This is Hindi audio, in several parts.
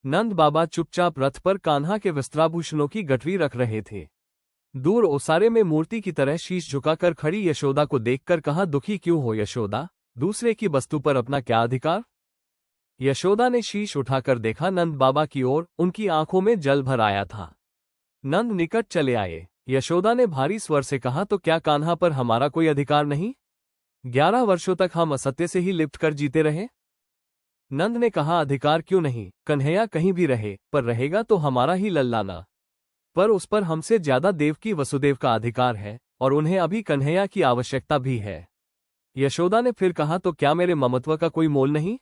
नंद बाबा चुपचाप रथ पर कान्हा के वस्त्राभूषणों की गठरी रख रहे थे। दूर ओसारे में मूर्ति की तरह शीश झुकाकर खड़ी यशोदा को देखकर कहा, दुखी क्यों हो यशोदा, दूसरे की वस्तु पर अपना क्या अधिकार। यशोदा ने शीश उठाकर देखा नंद बाबा की ओर, उनकी आंखों में जल भर आया था। नंद निकट चले आए। यशोदा ने भारी स्वर से कहा, तो क्या कान्हा पर हमारा कोई अधिकार नहीं? 11 वर्षों तक हम असत्य से ही लिप्ट कर जीते रहे। नंद ने कहा, अधिकार क्यों नहीं, कन्हैया कहीं भी रहे, पर रहेगा तो हमारा ही लल्लाना। पर उस पर हमसे ज्यादा देवकी वसुदेव का अधिकार है, और उन्हें अभी कन्हैया की आवश्यकता भी है। यशोदा ने फिर कहा, तो क्या मेरे ममत्व का कोई मोल नहीं?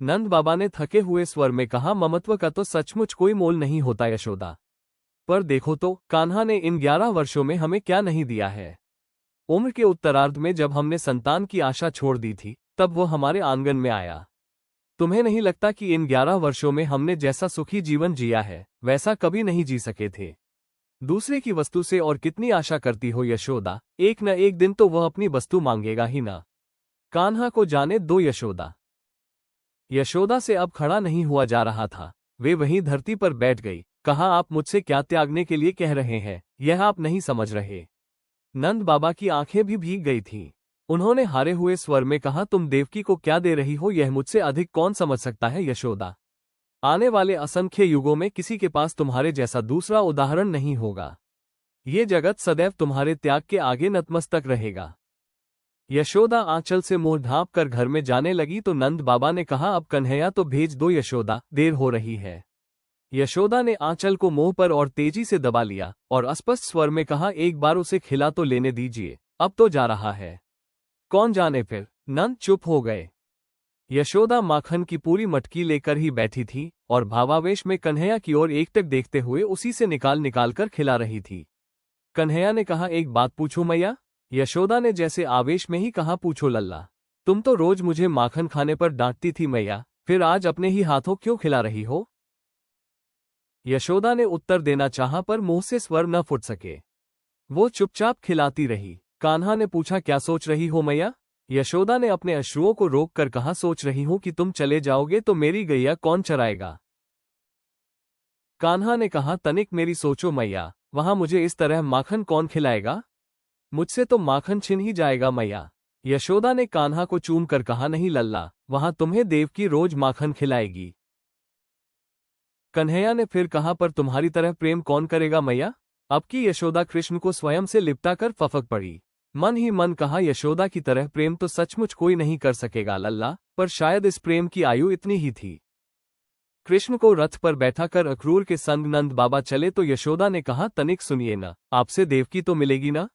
नंद बाबा ने थके हुए स्वर में कहा, ममत्व का तो सचमुच कोई मोल नहीं होता यशोदा। पर देखो तो, कान्हा ने इन 11 वर्षों में हमें क्या नहीं दिया है। उम्र के उत्तरार्ध में जब हमने संतान की आशा छोड़ दी थी, तब वो हमारे आंगन में आया। तुम्हें नहीं लगता कि इन 11 वर्षों में हमने जैसा सुखी जीवन जिया है, वैसा कभी नहीं जी सके थे? दूसरे की वस्तु से और कितनी आशा करती हो यशोदा, एक न एक दिन तो वह अपनी वस्तु मांगेगा ही ना। कान्हा को जाने दो यशोदा। यशोदा से अब खड़ा नहीं हुआ जा रहा था। वे वहीं धरती पर बैठ गई। कहा, आप मुझसे क्या त्यागने के लिए कह रहे हैं, यह आप नहीं समझ रहे। नंद बाबा की आंखें भी भीग गई थीं। उन्होंने हारे हुए स्वर में कहा, तुम देवकी को क्या दे रही हो, यह मुझसे अधिक कौन समझ सकता है यशोदा। आने वाले असंख्य युगों में किसी के पास तुम्हारे जैसा दूसरा उदाहरण नहीं होगा। ये जगत सदैव तुम्हारे त्याग के आगे नतमस्तक रहेगा। यशोदा आंचल से मुंह ढांप कर घर में जाने लगी तो नंद बाबा ने कहा, अब कन्हैया तो भेज दो यशोदा, देर हो रही है। यशोदा ने आंचल को मुंह पर और तेजी से दबा लिया और अस्पष्ट स्वर में कहा, एक बार उसे खिला तो लेने दीजिए, अब तो जा रहा है। कौन जाने फिर। नंद चुप हो गए। यशोदा माखन की पूरी मटकी लेकर ही बैठी थी और भावावेश में कन्हैया की ओर एकटक देखते हुए उसी से निकाल निकाल कर खिला रही थी। कन्हैया ने कहा, एक बात पूछूं मैया? यशोदा ने जैसे आवेश में ही कहा, पूछो लल्ला। तुम तो रोज मुझे माखन खाने पर डांटती थी मैया, फिर आज अपने ही हाथों क्यों खिला रही हो? यशोदा ने उत्तर देना चाहा पर मुंह से स्वर न फुट सके। वो चुपचाप खिलाती रही। कान्हा ने पूछा, क्या सोच रही हो मैया? यशोदा ने अपने अश्रुओं को रोक कर कहा, सोच रही हूं कि तुम चले जाओगे तो मेरी गैया कौन चराएगा। कान्हा ने कहा, तनिक मेरी सोचो मैया, वहां मुझे इस तरह माखन कौन खिलाएगा? मुझसे तो माखन छिन ही जाएगा मैया। यशोदा ने कान्हा को चूम कर कहा, नहीं लल्ला, वहां तुम्हें देवकी रोज माखन खिलाएगी। कन्हैया ने फिर कहा, पर तुम्हारी तरह प्रेम कौन करेगा मैया? अब की यशोदा कृष्ण को स्वयं से लिपटा कर फफक पड़ी। मन ही मन कहा, यशोदा की तरह प्रेम तो सचमुच कोई नहीं कर सकेगा लल्ला, पर शायद इस प्रेम की आयु इतनी ही थी। कृष्ण को रथ पर बैठाकर अक्रूर के संग नंद बाबा चले तो यशोदा ने कहा, तनिक सुनिए ना, आपसे देवकी तो मिलेगी ना?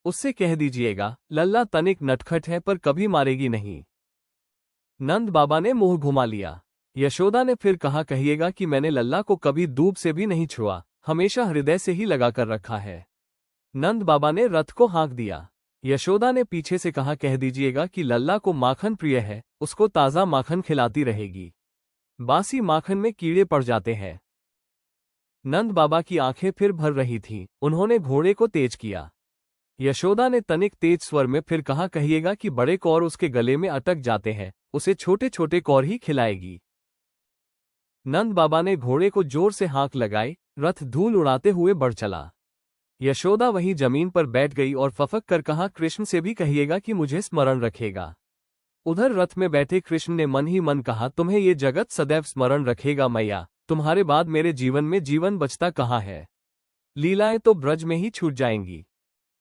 उससे कह दीजिएगा, लल्ला तनिक नटखट है पर कभी मारेगी नहीं। नंद बाबा ने मुंह घुमा लिया। यशोदा ने फिर कहा, कहिएगा कि मैंने लल्ला को कभी दूब से भी नहीं छुआ, हमेशा हृदय से ही लगा कर रखा है। नंद बाबा ने रथ को हाँक दिया। यशोदा ने पीछे से कहा, कह दीजिएगा कि लल्ला को माखन प्रिय है, उसको ताज़ा माखन खिलाती रहेगी। बासी माखन में कीड़े पड़ जाते हैं। नंद बाबा की आंखें फिर भर रही थीं। उन्होंने घोड़े को तेज किया। यशोदा ने तनिक तेज स्वर में फिर कहा, कहिएगा कि बड़े कौर उसके गले में अटक जाते हैं, उसे छोटे छोटे कौर ही खिलाएगी। नंद बाबा ने घोड़े को जोर से हाँक लगाई। रथ धूल उड़ाते हुए बढ़ चला। यशोदा वहीं जमीन पर बैठ गई और फफक कर कहा, कृष्ण से भी कहिएगा कि मुझे स्मरण रखेगा। उधर रथ में बैठे कृष्ण ने मन ही मन कहा, तुम्हें ये जगत सदैव स्मरण रखेगा मैया, तुम्हारे बाद मेरे जीवन में जीवन बचता कहाँ है। लीलाएं तो ब्रज में ही छूट जाएंगी।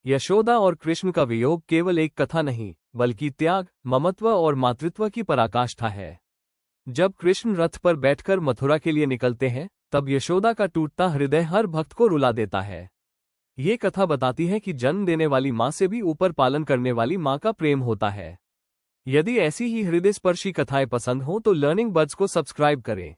यशोदा और कृष्ण का वियोग केवल एक कथा नहीं, बल्कि त्याग, ममत्व और मातृत्व की पराकाष्ठा है। जब कृष्ण रथ पर बैठकर मथुरा के लिए निकलते हैं, तब यशोदा का टूटता हृदय हर भक्त को रुला देता है। ये कथा बताती है कि जन्म देने वाली माँ से भी ऊपर पालन करने वाली माँ का प्रेम होता है। यदि ऐसी ही हृदय स्पर्शी कथाएं पसंद हों तो लर्निंग बड्स को सब्सक्राइब करें।